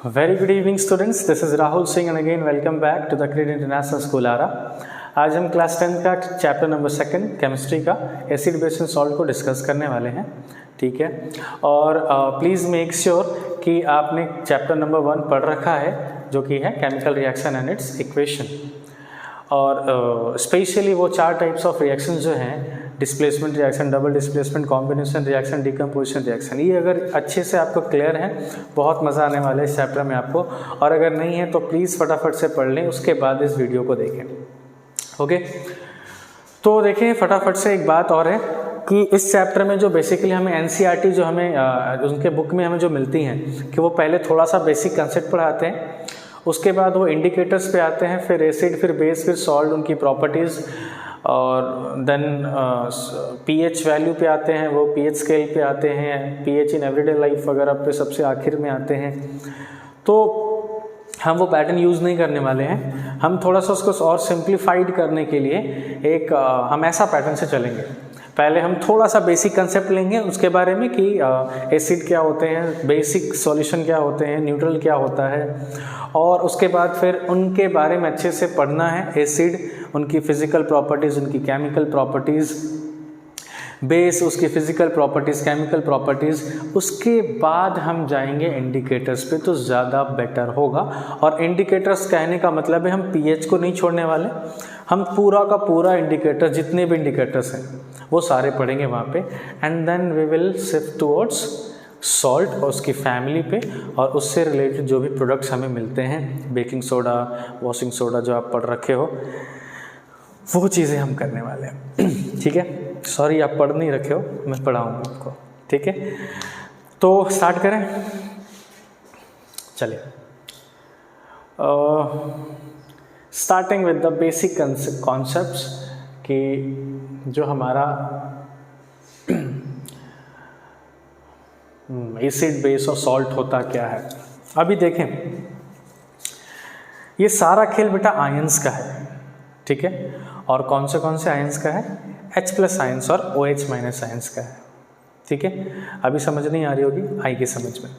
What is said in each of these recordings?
Very good evening students, this is Rahul Singh and again welcome back to the Creed International School आरा। आज हम class 10 का chapter number 2 chemistry का acid base and salt को discuss करने वाले हैं, ठीक है। और प्लीज़ मेक श्योर कि आपने चैप्टर नंबर 1 पढ़ रखा है जो कि है chemical reaction and it's equation. और स्पेशली वो 4 टाइप्स ऑफ रिएक्शन जो हैं, displacement reaction, double displacement, combination reaction, decomposition reaction, ये अगर अच्छे से आपको क्लियर है बहुत मज़ा आने वाला है इस चैप्टर में आपको। और अगर नहीं है तो प्लीज़ फटाफट से पढ़ लें, उसके बाद इस वीडियो को देखें, ओके। तो देखें फटाफट से एक बात और है कि इस चैप्टर में जो बेसिकली हमें एनसीईआरटी जो हमें उनके बुक में हमें जो मिलती हैं कि वो पहले थोड़ा सा बेसिक कंसेप्ट पढ़ाते हैं, उसके बाद वो इंडिकेटर्स पे आते हैं, फिर एसिड, फिर बेस, फिर सॉल्ट, उनकी प्रॉपर्टीज़, और देन पीएच वैल्यू पे आते हैं, वो पीएच स्केल पे आते हैं, पीएच इन एवरीडे लाइफ वगैरह पे सबसे आखिर में आते हैं। तो हम वो पैटर्न यूज़ नहीं करने वाले हैं, हम थोड़ा सा उसको और सिंप्लीफाइड करने के लिए एक हम ऐसा पैटर्न से चलेंगे। पहले हम थोड़ा सा बेसिक कंसेप्ट लेंगे उसके बारे में कि एसिड क्या होते हैं, बेसिक सॉल्यूशन क्या होते हैं, न्यूट्रल क्या होता है, और उसके बाद फिर उनके बारे में अच्छे से पढ़ना है। एसिड, उनकी फिजिकल प्रॉपर्टीज़, उनकी केमिकल प्रॉपर्टीज़, बेस, उसकी फिजिकल प्रॉपर्टीज़, केमिकल प्रॉपर्टीज़, उसके बाद हम जाएंगे इंडिकेटर्स पे तो ज़्यादा बेटर होगा। और इंडिकेटर्स कहने का मतलब है हम पीएच को नहीं छोड़ने वाले, हम पूरा का पूरा इंडिकेटर, जितने भी इंडिकेटर्स हैं वो सारे पढ़ेंगे वहाँ पे। And then we will shift towards salt और उसकी फैमिली पे, और उससे रिलेटेड जो भी प्रोडक्ट्स हमें मिलते हैं, बेकिंग सोडा, वॉशिंग सोडा जो आप पढ़ रखे हो, वो चीज़ें हम करने वाले हैं, ठीक है। सॉरी आप पढ़ नहीं रखे हो, मैं पढ़ाऊँगा आपको, ठीक है। तो स्टार्ट करें, चलिए। Starting with the basic concepts कि जो हमारा एसिड, बेस और सॉल्ट होता क्या है। अभी देखें ये सारा खेल बेटा आयंस का है, ठीक है। और कौन से आयंस का है? H+ आयंस और OH- आयंस का है, ठीक है। अभी समझ नहीं आ रही होगी, आएगी समझ में।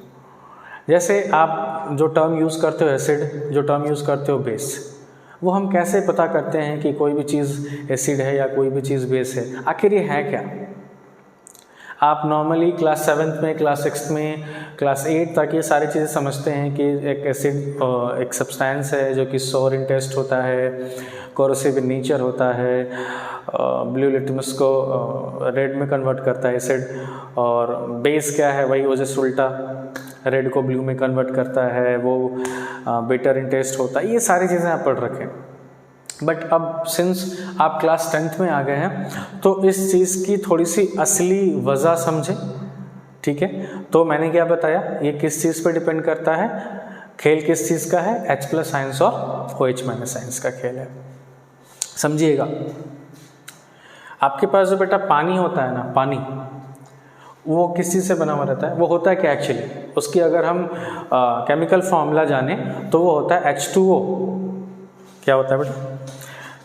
जैसे आप जो टर्म यूज़ करते हो एसिड, जो टर्म यूज़ करते हो बेस, वो हम कैसे पता करते हैं कि कोई भी चीज़ एसिड है या कोई भी चीज़ बेस है? आखिर ये है क्या? आप नॉर्मली क्लास 7 में, क्लास 6 में, क्लास 8 तक ये सारी चीज़ें समझते हैं कि एक एसिड एक सब्सटेंस है जो कि सोर इन टेस्ट होता है, कोरोसिव इन नेचर होता है, ब्लू लिटमस को रेड में कन्वर्ट करता है एसिड, और बेस क्या है? वही ओजस उल्टा रेड को ब्लू में कन्वर्ट करता है, वो बिटर इन टेस्ट होता है। ये सारी चीज़ें आप पढ़ रखें। बट अब सिंस आप क्लास 10th में आ गए हैं तो इस चीज़ की थोड़ी सी असली वजह समझें, ठीक है। तो मैंने क्या बताया, ये किस चीज़ पर डिपेंड करता है, खेल किस चीज़ का है? H+ आयंस और OH- आयंस का खेल है, समझिएगा। आपके पास जो बेटा पानी होता है ना, पानी, वो किस चीज़ से बना हुआ रहता है? वो होता है क्या एक्चुअली? उसकी अगर हम केमिकल फॉर्मूला जाने तो वो होता है H2O। क्या होता है बेटा?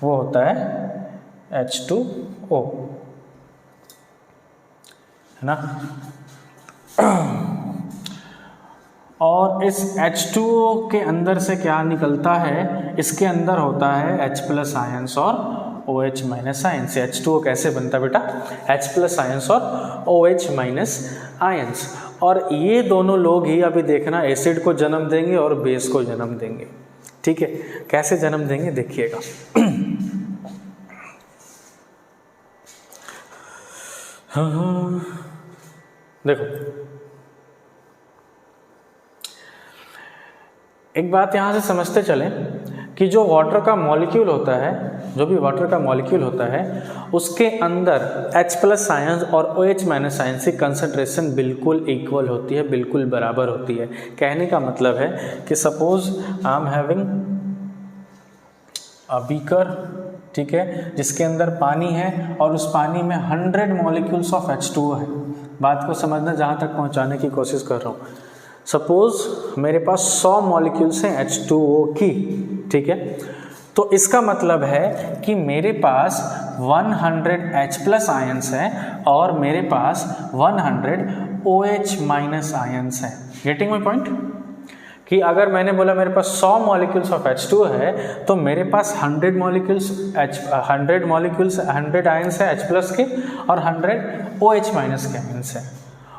वो होता है H2O, है ना। और इस H2O के अंदर से क्या निकलता है? इसके अंदर होता है H+ आयंस और OH- आयंस। H2O कैसे बनता है बेटा? H+ आयंस और OH- आयंस। और ये दोनों लोग ही अभी देखना एसिड को जन्म देंगे और बेस को जन्म देंगे, ठीक है। कैसे जन्म देंगे देखिएगा। देखो एक बात यहाँ से समझते चलें कि जो वाटर का मॉलिक्यूल होता है, जो भी वाटर का मॉलिक्यूल होता है, उसके अंदर H+ आयंस और OH- आयंस की कंसंट्रेशन बिल्कुल इक्वल होती है, बिल्कुल बराबर होती है। कहने का मतलब है कि suppose I am having a beaker, ठीक है, जिसके अंदर पानी है और उस पानी में 100 मॉलिक्यूल्स ऑफ H2O है। बात को समझना, जहाँ तक पहुँचाने की कोशिश कर रहा हूँ। सपोज मेरे पास 100 मॉलिक्यूल्स हैं H2O की, ठीक है। तो इसका मतलब है कि मेरे पास 100 H+ आयंस है और मेरे पास 100 OH- आयंस है। Getting my point? कि अगर मैंने बोला मेरे पास 100 मॉलिक्यूल्स ऑफ H2 है तो मेरे पास 100 आयंस है H+ के और 100 OH- के आयंस है।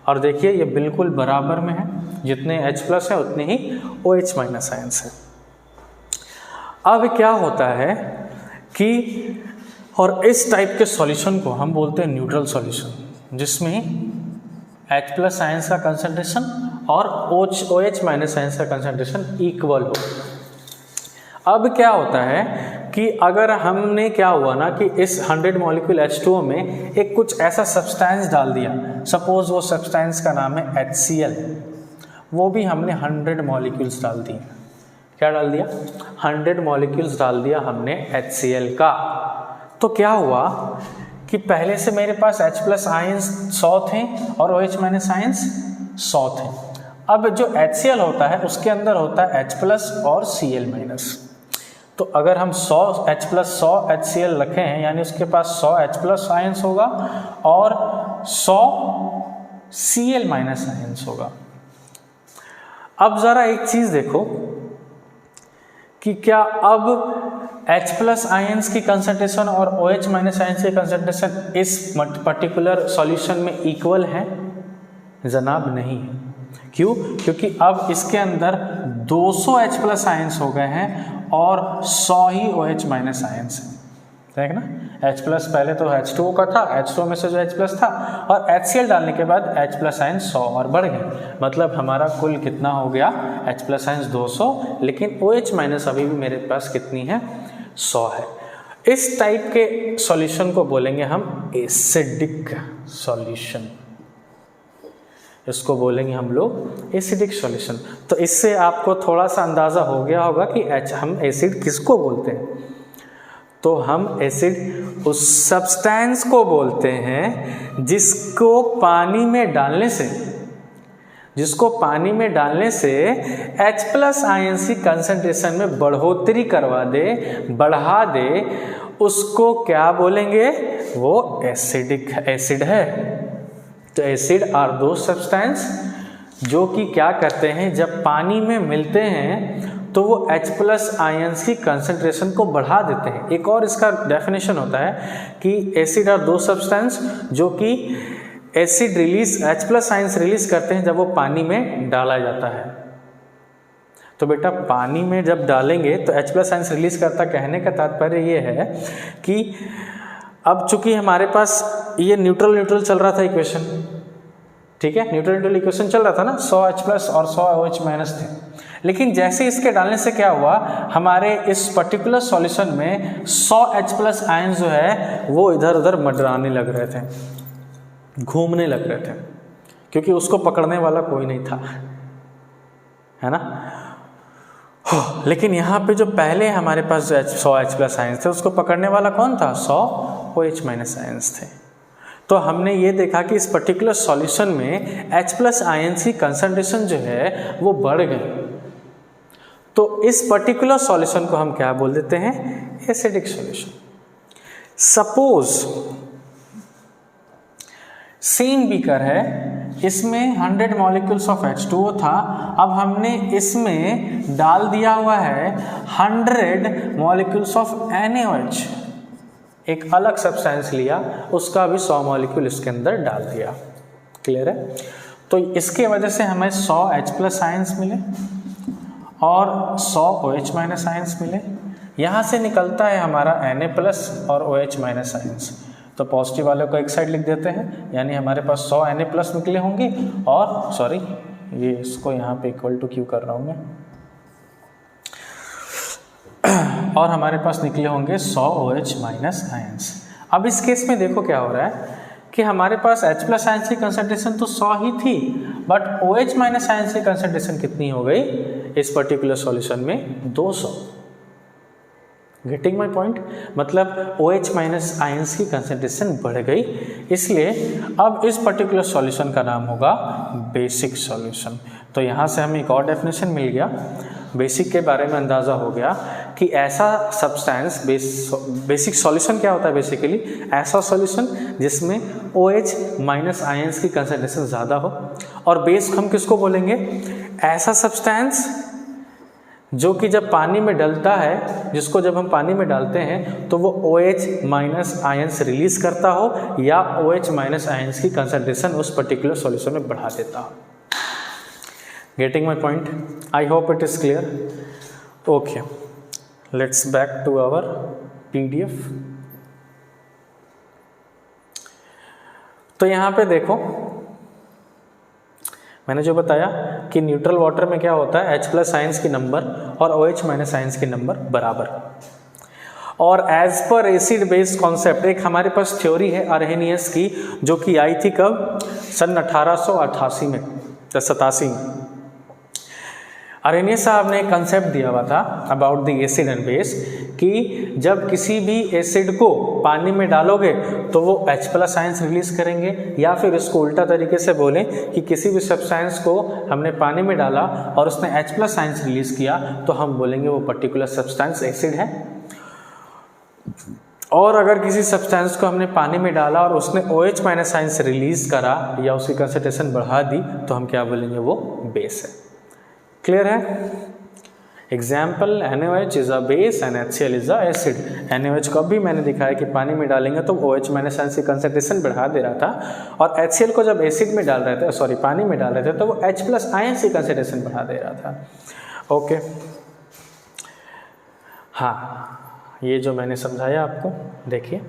और देखिए ये बिल्कुल बराबर में है, जितने H+ है उतने ही OH- आयंस है। अब क्या होता है कि और इस टाइप के सॉल्यूशन को हम बोलते हैं न्यूट्रल सॉल्यूशन, जिसमें H+ आयंस का कंसंट्रेशन और OH- आयंस का कंसंट्रेशन इक्वल हो। अब क्या होता है कि अगर हमने क्या हुआ ना कि इस 100 मॉलिक्यूल H2O में एक कुछ ऐसा सब्सटेंस डाल दिया, सपोज वो सब्सटेंस का नाम है HCl, वो भी हमने 100 मॉलिक्यूल्स डाल दिए। क्या डाल दिया? 100 मॉलिक्यूल्स डाल दिया हमने HCl का। तो क्या हुआ कि पहले से मेरे पास H+ आयंस 100 थे और OH- आयंस 100 थे। अब जो HCl होता है उसके अंदर होता है H+ और Cl-। तो अगर हम 100 H+ 100 HCl रखे हैं, यानी उसके पास 100 H+ आयंस होगा और 100 Cl- आयंस होगा। अब ज़रा एक चीज़ देखो कि क्या अब H+ आयंस की कंसंट्रेशन और OH- आयंस की कंसंट्रेशन इस पर्टिकुलर सॉल्यूशन में इक्वल है? जनाब नहीं है। क्यों? क्योंकि अब इसके अंदर 200 H+ आयंस हो गए हैं और 100 ही OH- आयंस है। देख ना, H+ पहले तो H2O का था, H2O में से जो H+ था, और HCl डालने के बाद H+ आयंस 100 और बढ़ गए। मतलब हमारा कुल कितना हो गया? H+ आयंस 200, लेकिन OH- अभी भी मेरे पास कितनी है? 100 है। इस टाइप के सॉल्यूशन को बोलेंगे हम एसिडिक सॉल्यूशन। इसको बोलेंगे हम लोग एसिडिक सॉल्यूशन। तो इससे आपको थोड़ा सा अंदाज़ा हो गया होगा कि हम एसिड किसको बोलते हैं। तो हम एसिड उस सब्सटेंस को बोलते हैं जिसको पानी में डालने से H+ आयंस की कंसंट्रेशन में बढ़ोतरी करवा दे, बढ़ा दे, उसको क्या बोलेंगे? वो एसिड है। तो एसिड आर दो सब्सटेंस जो कि क्या करते हैं, जब पानी में मिलते हैं तो वो H+ आयंस की कंसंट्रेशन को बढ़ा देते हैं। एक और इसका डेफिनेशन होता है कि एसिड आर दो सब्सटेंस जो कि एसिड H+ आयंस रिलीज करते हैं जब वो पानी में डाला जाता है। तो बेटा पानी में जब डालेंगे तो H+ आयंस रिलीज करता, कहने का तात्पर्य ये है कि अब चूंकि हमारे पास ये न्यूट्रल चल रहा था इक्वेशन, ठीक है, न्यूट्रल इक्वेशन चल रहा था ना, 100 H+ और 100 OH- थे। लेकिन जैसे इसके डालने से क्या हुआ, हमारे इस पर्टिकुलर सॉल्यूशन में 100 H+ आयंस जो है वो इधर उधर मंडराने लग रहे थे, घूमने लग रहे थे, क्योंकि उसको पकड़ने वाला कोई नहीं था, है ना। लेकिन यहाँ पे जो पहले हमारे पास जो 100 H+ आयंस थे उसको पकड़ने वाला कौन था? 100 OH- आयंस थे। तो हमने ये देखा कि इस पर्टिकुलर सॉल्यूशन में H+ आयंस की कंसंट्रेशन जो है वो बढ़ गई। तो इस पर्टिकुलर सॉल्यूशन को हम क्या बोल देते हैं? Acidic solution. Suppose same beaker है, इसमें 100 मॉलिक्यूल्स ऑफ H2O था, अब हमने इसमें डाल दिया हुआ है 100 मॉलिक्यूल्स ऑफ NaOH, एक अलग सब्सटेंस लिया, उसका भी 100 मॉलिक्यूल इसके अंदर डाल दिया। क्लियर है? तो इसके वजह से हमें 100 H+ आयंस मिले और 100 OH- आयंस मिले। यहाँ से निकलता है हमारा Na+ और OH- आयंस। तो पॉजिटिव वाले को एक साइड लिख देते हैं, यानी हमारे पास 100 Na+ निकले होंगे और सॉरी ये इसको यहाँ पे इक्वल टू क्यू कर रहा हूँ मैं, और हमारे पास निकले होंगे 100 OH- आयंस। अब इस केस में देखो क्या हो रहा है कि हमारे पास H+ आयंस की कंसंट्रेशन तो 100 ही थी, बट OH- आयंस की कंसंट्रेशन कितनी हो गई इस पर्टिकुलर सॉल्यूशन में? 200। Getting my point? मतलब OH- आयंस की कंसंट्रेशन बढ़ गई, इसलिए अब इस पर्टिकुलर सॉल्यूशन का नाम होगा बेसिक सॉल्यूशन। तो यहाँ से हमें एक और डेफिनेशन मिल गया, बेसिक के बारे में अंदाज़ा हो गया कि ऐसा सब्सटेंस, बेसिक सॉल्यूशन क्या होता है? बेसिकली ऐसा सॉल्यूशन जिसमें OH- आयंस की कंसंट्रेशन ज़्यादा हो। और बेस हम किसको बोलेंगे? ऐसा सब्सटेंस जो कि जब पानी में डलता है, जिसको जब हम पानी में डालते हैं तो वो OH माइनस आयंस रिलीज करता हो या OH माइनस आयंस की कंसंट्रेशन उस पर्टिकुलर सॉल्यूशन में बढ़ा देता हो। Getting my point? I hope it is clear. Okay, let's back to our PDF। तो यहाँ पे देखो, मैंने जो बताया कि न्यूट्रल वाटर में क्या होता है, H+ आयंस की नंबर और OH माइनस आयंस की नंबर बराबर। और as per acid base concept एक हमारे पास थ्योरी है अरहेनियस की, जो कि आई थी कब? सन 1888 में, 87 में। अरहेनियस साहब ने एक कंसेप्ट दिया हुआ था about the acid and base कि जब किसी भी एसिड को पानी में डालोगे तो वो H+ आयंस रिलीज करेंगे, या फिर इसको उल्टा तरीके से बोलें कि किसी भी सब्सटेंस को हमने पानी में डाला और उसने H+ आयंस रिलीज किया तो हम बोलेंगे वो पर्टिकुलर सब्सटेंस एसिड है। और अगर किसी सब्सटेंस को हमने पानी में डाला और उसने OH माइनस आयंस रिलीज करा या उसकी कंसंट्रेशन बढ़ा दी तो हम क्या बोलेंगे, वो बेस है। क्लियर है? Example, NaOH is a base and HCl is a acid. NaOH को भी मैंने दिखाया कि पानी में डालेंगे तो OH माइनस आयंस की कंसंट्रेशन बढ़ा दे रहा था, और HCl को जब एसिड में डाल रहे थे, सॉरी पानी में डाल रहे थे, तो वो H+ आयंस की कंसंट्रेशन बढ़ा दे रहा था। ओके, हाँ, ये जो मैंने समझाया आपको, देखिए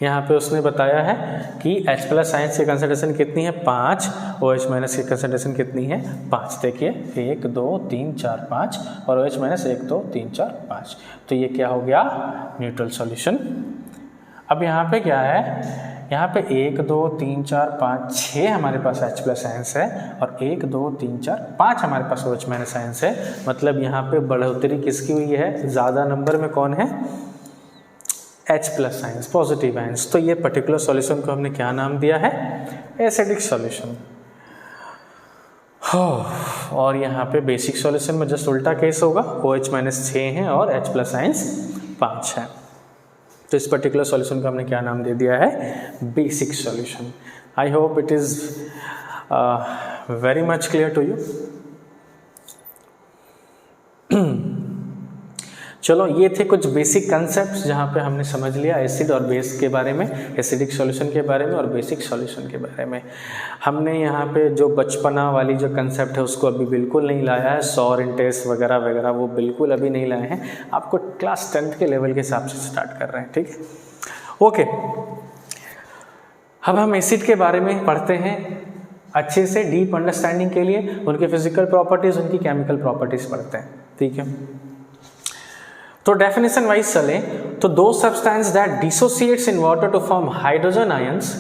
यहाँ पे उसने बताया है कि H+ आयंस की कंसंट्रेशन कितनी है, 5, OH माइनस की कंसंट्रेशन कितनी है, 5। देखिए 1 2 3 4 5 और OH माइनस 1 2 3 4 5, तो ये क्या हो गया, न्यूट्रल सॉल्यूशन। अब यहाँ पे क्या है, यहाँ पे 1 2 3 4 5 6 हमारे पास H+ आयंस है और 1 2 3 4 5 हमारे पास OH माइनस आयंस है। मतलब यहाँ पे बढ़ोतरी किसकी हुई है, ज़्यादा नंबर में कौन है, H+ आयंस, पॉजिटिव आयंस। तो ये पर्टिकुलर सॉल्यूशन को हमने क्या नाम दिया है, एसिडिक सॉल्यूशन। और यहाँ पे बेसिक सॉल्यूशन में जस्ट उल्टा केस होगा, OH माइनस 6 है और H+ आयंस 5 है। तो इस पर्टिकुलर सॉल्यूशन को हमने क्या नाम दे दिया है, basic solution. I hope it is very much clear to you. चलो, ये थे कुछ बेसिक कंसेप्ट्स जहाँ पे हमने समझ लिया एसिड और बेस के बारे में, एसिडिक सॉल्यूशन के बारे में और बेसिक सॉल्यूशन के बारे में। हमने यहाँ पे जो बचपना वाली जो कंसेप्ट है उसको अभी बिल्कुल नहीं लाया है, सॉर इंटेस्ट वगैरह वगैरह वो बिल्कुल अभी नहीं लाए हैं, आपको क्लास 10th के लेवल के हिसाब से स्टार्ट कर रहे हैं, ठीक है। ओके, अब हम एसिड के बारे में पढ़ते हैं अच्छे से, डीप अंडरस्टैंडिंग के लिए उनके फिजिकल प्रॉपर्टीज, उनकी केमिकल प्रॉपर्टीज पढ़ते हैं, ठीक है। तो डेफिनेशन वाइज चले तो दो substance that dissociates in water to form hydrogen ions,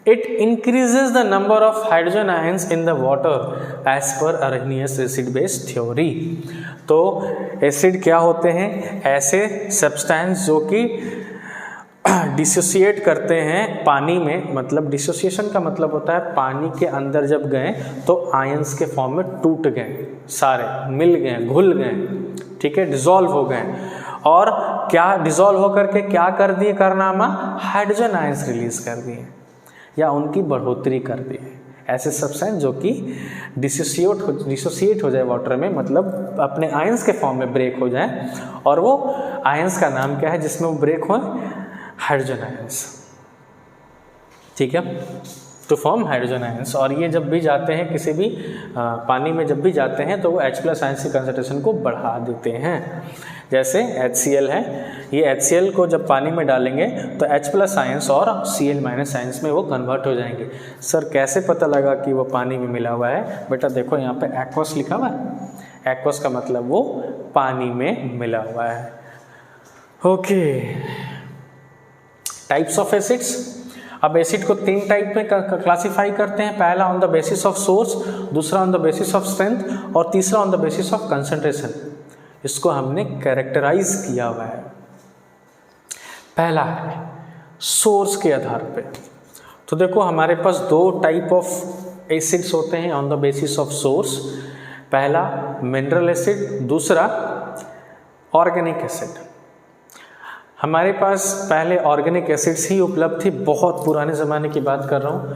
it increases the number of hydrogen ions in the water as per Arrhenius acid base theory. तो एसिड क्या होते हैं, ऐसे सब्सटेंस जो कि डिसोसिएट करते हैं पानी में, मतलब डिसोसिएशन का मतलब होता है पानी के अंदर जब गए तो आयंस के फॉर्म में टूट गए, सारे मिल गए, घुल गए, ठीक है, डिसॉल्व हो गए, और क्या डिसॉल्व होकर के क्या कर दिए, कारनामा हाइड्रोजन आयंस रिलीज कर दिए या उनकी बढ़ोतरी कर दी। ऐसे सब्सटेंस जो कि डिसोसिएट हो जाए वाटर में, मतलब अपने आयंस के फॉर्म में ब्रेक हो जाए, और वो आयंस का नाम क्या है जिसमें वो ब्रेक हो, हाइड्रोजन आयंस, ठीक है, टू फॉर्म हाइड्रोजन आयंस। और ये जब भी जाते हैं किसी भी पानी में जब भी जाते हैं तो वो H+ आयंस की कंसंट्रेशन को बढ़ा देते हैं। जैसे HCl है, ये HCl को जब पानी में डालेंगे तो H+ आयंस और Cl- आयंस में वो कन्वर्ट हो जाएंगे। सर कैसे पता लगा कि वो पानी में मिला हुआ है? बेटा देखो यहाँ पे एक्वस लिखा हुआ है, एक्वस का मतलब वो पानी में मिला हुआ है। Okay, types of acids. अब एसिड को 3 टाइप में क्लासिफाई करते हैं, पहला on the basis of source, दूसरा on the basis of strength और तीसरा on the basis of concentration. इसको हमने कैरेक्टराइज किया हुआ है। पहला है सोर्स के आधार पे। तो देखो हमारे पास 2 टाइप ऑफ एसिड्स होते हैं on the basis of source, पहला मिनरल एसिड, दूसरा ऑर्गेनिक एसिड। हमारे पास पहले ऑर्गेनिक एसिड्स ही उपलब्ध थी, बहुत पुराने ज़माने की बात कर रहा हूँ,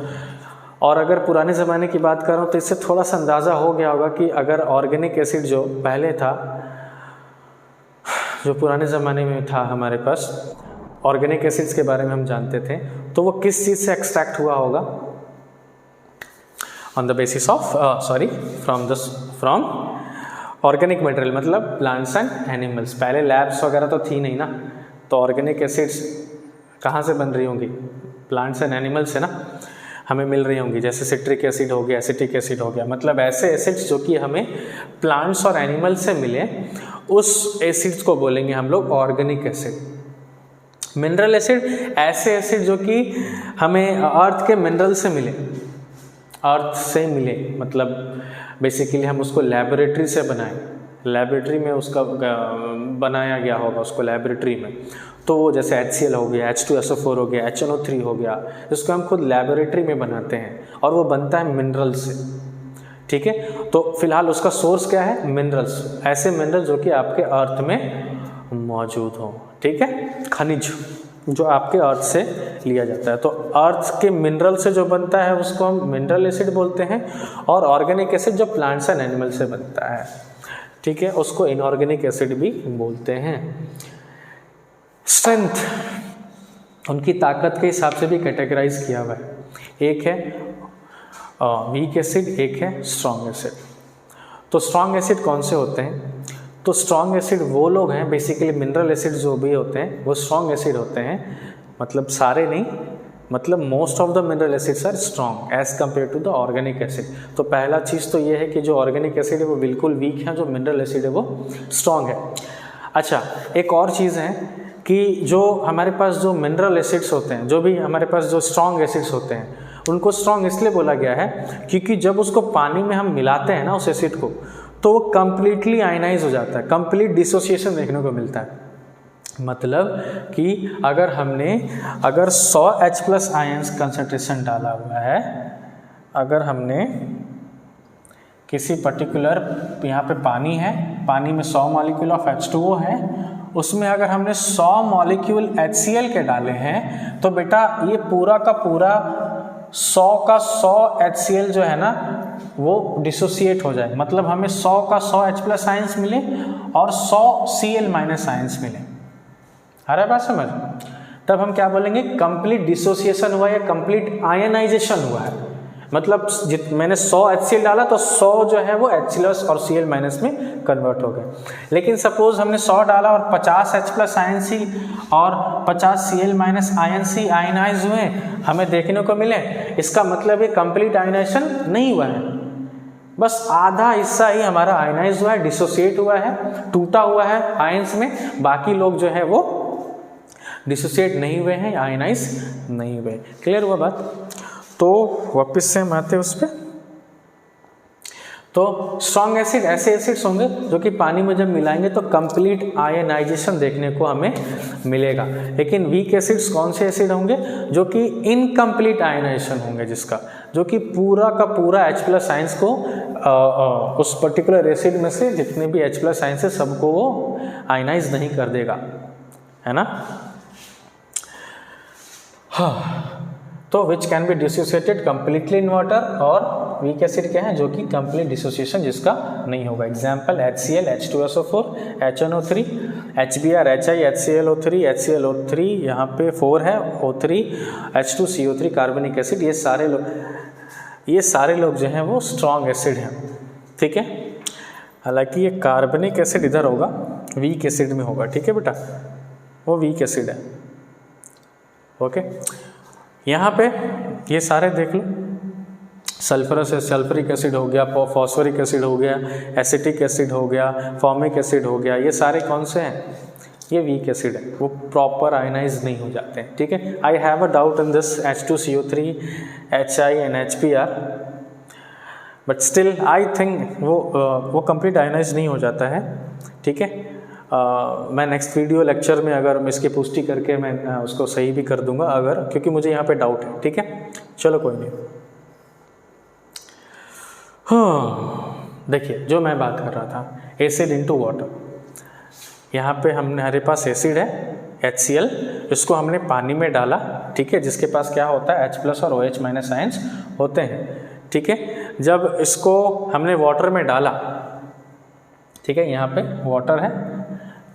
और अगर पुराने ज़माने की बात करूँ तो इससे थोड़ा सा अंदाज़ा हो गया होगा कि अगर ऑर्गेनिक एसिड जो पहले था, जो पुराने ज़माने में था हमारे पास, ऑर्गेनिक एसिड्स के बारे में हम जानते थे, तो वो किस चीज़ से एक्सट्रैक्ट हुआ होगा? On the basis of from organic material, मतलब प्लांट्स एंड एनिमल्स। पहले लैब्स वगैरह तो थी नहीं ना, तो ऑर्गेनिक एसिड्स कहाँ से बन रही होंगी? प्लांट्स एंड एनिमल्स से ना हमें मिल रही होंगी। जैसे सिट्रिक एसिड हो गया, एसिटिक एसिड हो गया, मतलब ऐसे एसिड्स जो कि हमें प्लांट्स और एनिमल्स से मिले, उस एसिड्स को बोलेंगे हम लोग ऑर्गेनिक एसिड। मिनरल एसिड ऐसे एसिड जो कि हमें अर्थ के मिनरल से मिले, अर्थ से मिले, मतलब बेसिकली हम उसको लेबोरेटरी से बनाएं, लेबोरेटरी में उसका बनाया गया होगा उसको लेबोरेटरी में, तो वो जैसे HCl हो गया, H2SO4 हो गया, HNO3 हो गया, इसको हम खुद लेबोरेटरी में बनाते हैं और वो बनता है मिनरल से। ठीक है, तो फिलहाल उसका सोर्स क्या है? मिनरल्स, ऐसे मिनरल जो कि आपके अर्थ में मौजूद हो। ठीक है, खनिज जो आपके अर्थ से लिया जाता है, तो अर्थ के मिनरल से जो बनता है उसको हम मिनरल एसिड बोलते हैं, और ऑर्गेनिक एसिड जो प्लांट्स एंड एनिमल से बनता है, ठीक है, उसको इनऑर्गेनिक एसिड भी बोलते हैं। स्ट्रेंथ उनकी ताकत के हिसाब से भी कैटेगराइज किया हुआ है। एक है वीक एसिड, एक है स्ट्रॉन्ग एसिड। तो स्ट्रॉन्ग एसिड कौन से होते हैं? तो स्ट्रॉन्ग एसिड वो लोग हैं, बेसिकली मिनरल एसिड जो भी होते हैं वो स्ट्रॉन्ग एसिड होते हैं, मतलब सारे नहीं, मतलब most of the mineral acids are strong as compare to the organic acid. तो पहला चीज़ तो ये है कि जो ऑर्गेनिक एसिड है वो बिल्कुल वीक है, जो मिनरल एसिड है वो स्ट्रॉन्ग है। अच्छा, एक और चीज़ है कि जो हमारे पास जो मिनरल एसिड्स होते हैं, जो भी हमारे पास जो स्ट्रॉन्ग एसिड्स होते हैं, उनको स्ट्रॉन्ग इसलिए बोला गया है क्योंकि जब उसको पानी में हम मिलाते हैं ना उस एसिड को, तो वो कम्प्लीटली आयनाइज हो जाता है, कंप्लीट डिसोसिएशन देखने को मिलता है। मतलब कि अगर 100 H+ आयंस कंसंट्रेशन डाला हुआ है, अगर हमने किसी पर्टिकुलर, यहाँ पे पानी है, पानी में 100 मॉलिक्यूल ऑफ H2O है, उसमें अगर हमने 100 मॉलिक्यूल HCl के डाले हैं, तो बेटा ये पूरा का पूरा 100 का 100 HCl जो है ना वो डिसोसिएट हो जाए, मतलब हमें 100 का 100 H+ आयंस मिले और 100 Cl- आयंस मिले। आ रहा है बात समझ? तब हम क्या बोलेंगे? कंप्लीट डिसोसिएशन हुआ या कंप्लीट आयनाइजेशन हुआ है। मतलब मैंने 100 HCl डाला तो 100 जो है वो H+ और Cl- में कन्वर्ट हो गए। लेकिन सपोज हमने 100 डाला और 50 H+ आयंस ही और 50 Cl- आयंस ही आयनाइज हुए हमें देखने को मिले, इसका मतलब ये कंप्लीट आयनाइजेशन नहीं हुआ है, बस आधा हिस्सा ही हमारा आयनाइज हुआ है, डिसोसिएट हुआ है, टूटा हुआ है आयंस में, बाकी लोग जो है वो डिसोसिएट नहीं हुए हैं, आयनाइज नहीं हुए। क्लियर हुआ बात? तो वापस से हम आते हैं उस पर। तो स्ट्रॉन्ग एसिड ऐसे एसिड्स होंगे जो कि पानी में जब मिलाएंगे तो कंप्लीट आयनाइजेशन देखने को हमें मिलेगा। लेकिन वीक एसिड्स कौन से एसिड होंगे? जो कि इनकम्प्लीट आयनाइजेशन होंगे, जिसका जो कि पूरा का पूरा H+ आयंस को उस पर्टिकुलर एसिड में से जितने भी H+ आयंस है सबको वो आयनाइज नहीं कर देगा, है ना। हाँ, तो which can be dissociated completely in water, और वीक एसिड क्या है? जो कि कंप्लीट डिसोसिएशन जिसका नहीं होगा। Example HCl, H2SO4, HNO3, HBr, HI, HClO3, HClO3 यहाँ पे 4 है, O3, H2CO3 कार्बनिक एसिड, ये सारे लोग जो हैं वो स्ट्रॉन्ग एसिड हैं। ठीक है, हालांकि ये कार्बनिक एसिड इधर होगा, वीक एसिड में होगा। ठीक है बेटा, वो वीक एसिड है। ओके, यहाँ पे ये सारे देख लो, सल्फ्यूरिक एसिड हो गया, फॉस्फोरिक एसिड हो गया, एसिटिक एसिड हो गया, फॉर्मिक एसिड हो गया, ये सारे कौन से हैं? ये वीक एसिड है, वो प्रॉपर आयनाइज नहीं हो जाते हैं। ठीक है, I have a doubt in this H2CO3, HI and HBr, but still I think वो कंप्लीट आयनाइज नहीं हो जाता है। ठीक है, मैं नेक्स्ट वीडियो लेक्चर में अगर मैं इसकी पुष्टि करके मैं उसको सही भी कर दूंगा, अगर, क्योंकि मुझे यहाँ पे डाउट है। ठीक है, चलो कोई नहीं। हाँ, देखिए जो मैं बात कर रहा था, एसिड इनटू वाटर, यहाँ पे हमारे पास एसिड है HCl, इसको हमने पानी में डाला। ठीक है, जिसके पास क्या होता है H+ और OH- आयंस होते हैं। ठीक है, जब इसको हमने वाटर में डाला, ठीक है, यहाँ पे वाटर है,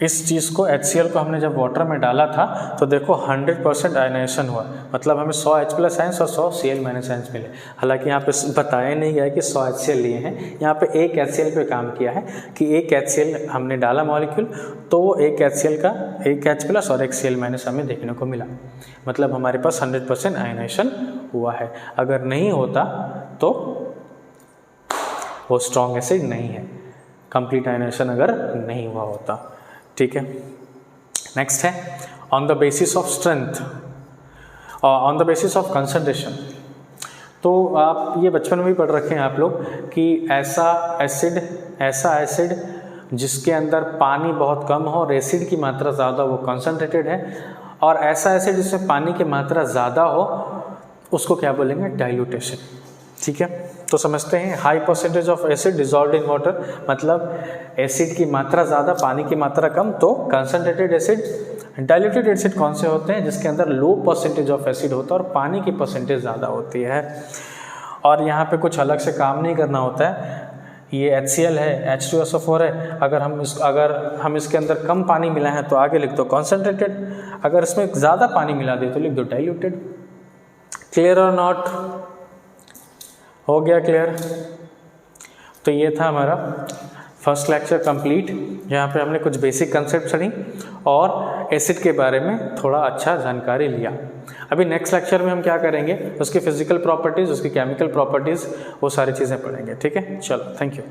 इस चीज़ को HCl को हमने जब वाटर में डाला था तो देखो 100% आयनाइजेशन हुआ, मतलब हमें 100 H+ आयंस और 100 Cl- आयंस मिले। हालांकि यहाँ पे बताया नहीं गया कि 100 HCl लिए हैं, यहाँ पे एक HCl पे काम किया है कि एक HCl हमने डाला मॉलिक्यूल तो वो एक HCl का एक H+ और एक Cl- हमें देखने को मिला, मतलब हमारे पास 100% आयनाइजेशन हुआ है। अगर नहीं होता तो वो स्ट्रॉन्ग एसिड नहीं है, कंप्लीट आयनाइजेशन अगर नहीं हुआ होता। ठीक है, नेक्स्ट है on the basis of strength और on the basis of concentration. तो आप ये बचपन में भी पढ़ रखे हैं आप लोग कि ऐसा एसिड जिसके अंदर पानी बहुत कम हो और एसिड की मात्रा ज़्यादा, वो कंसंट्रेटेड है, और ऐसा एसिड जिसमें पानी की मात्रा ज़्यादा हो उसको क्या बोलेंगे, डाइल्यूट एसिड। ठीक है, तो समझते हैं, high percentage of acid dissolved in water, मतलब एसिड की मात्रा ज़्यादा पानी की मात्रा कम, तो कंसंट्रेटेड एसिड। डाइल्यूटेड एसिड कौन से होते हैं, जिसके अंदर लो परसेंटेज ऑफ एसिड होता है और पानी की परसेंटेज ज़्यादा होती है, और यहाँ पे कुछ अलग से काम नहीं करना होता है। ये HCl है, H2SO4 है, अगर हम इसके अंदर कम पानी मिला है तो आगे लिख दो कॉन्सेंट्रेटेड, अगर इसमें ज़्यादा पानी मिला दे तो लिख दो डाइल्यूटेड। क्लियर और नॉट? हो गया क्लियर? तो ये था हमारा फर्स्ट लेक्चर कंप्लीट, जहाँ पे हमने कुछ बेसिक कंसेप्ट पढ़ी और एसिड के बारे में थोड़ा अच्छा जानकारी लिया। अभी नेक्स्ट लेक्चर में हम क्या करेंगे, उसकी फिजिकल प्रॉपर्टीज़, उसकी केमिकल प्रॉपर्टीज़, वो सारी चीज़ें पढ़ेंगे। ठीक है, चलो, थैंक यू।